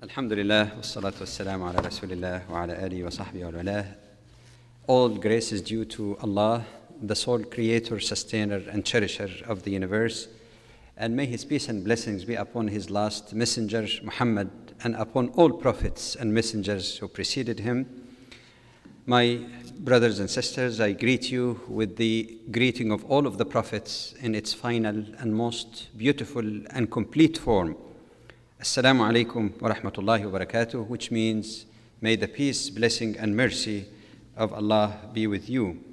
Alhamdulillah, wassalatu wassalamu ala rasulillah wa ala alihi wa sahbihi wa walah. All grace is due to Allah, the sole creator, sustainer, and cherisher of the universe. And may His peace and blessings be upon His last messenger, Muhammad, and upon all prophets and messengers who preceded him. My brothers and sisters, I greet you with the greeting of all of the prophets in its final and most beautiful and complete form. Assalamu alaikum wa rahmatullahi wa barakatuh, which means, may the peace, blessing, and mercy of Allah be with you.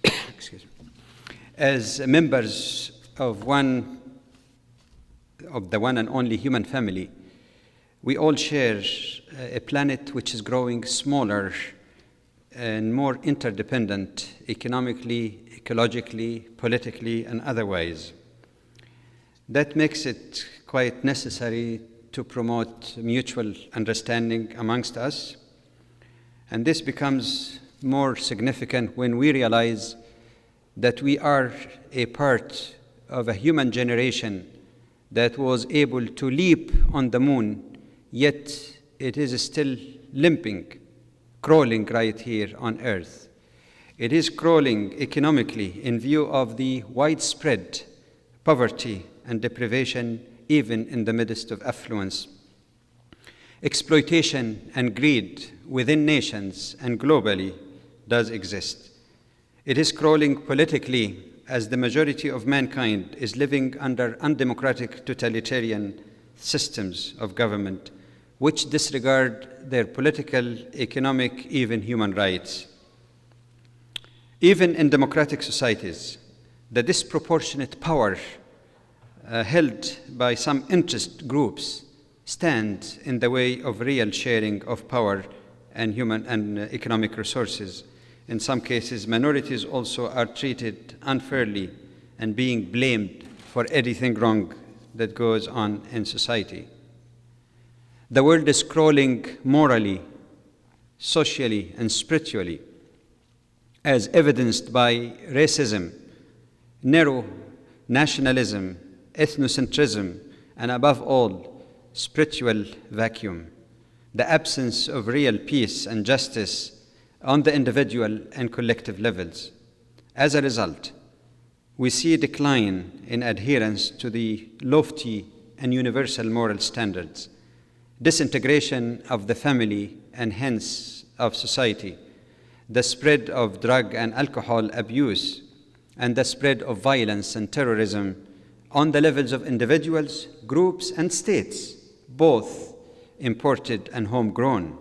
Excuse me. As members of the one and only human family, we all share a planet which is growing smaller and more interdependent economically, ecologically, politically, and otherwise. That makes it quite necessary to promote mutual understanding amongst us. And this becomes more significant when we realize that we are a part of a human generation that was able to leap on the moon, yet it is still limping, crawling right here on Earth. It is crawling economically in view of the widespread poverty and deprivation, even in the midst of affluence. Exploitation and greed within nations and globally does exist. It is crawling politically as the majority of mankind is living under undemocratic totalitarian systems of government which disregard their political, economic, even human rights. Even in democratic societies, the disproportionate power held by some interest groups stand in the way of real sharing of power and human and economic resources. In some cases, minorities also are treated unfairly and being blamed for anything wrong that goes on in society. The world is crawling morally, socially, and spiritually, as evidenced by racism, narrow nationalism, ethnocentrism, and above all, spiritual vacuum, the absence of real peace and justice on the individual and collective levels. As a result, we see a decline in adherence to the lofty and universal moral standards, disintegration of the family and hence of society, the spread of drug and alcohol abuse, and the spread of violence and terrorism on the levels of individuals, groups, and states, both imported and homegrown.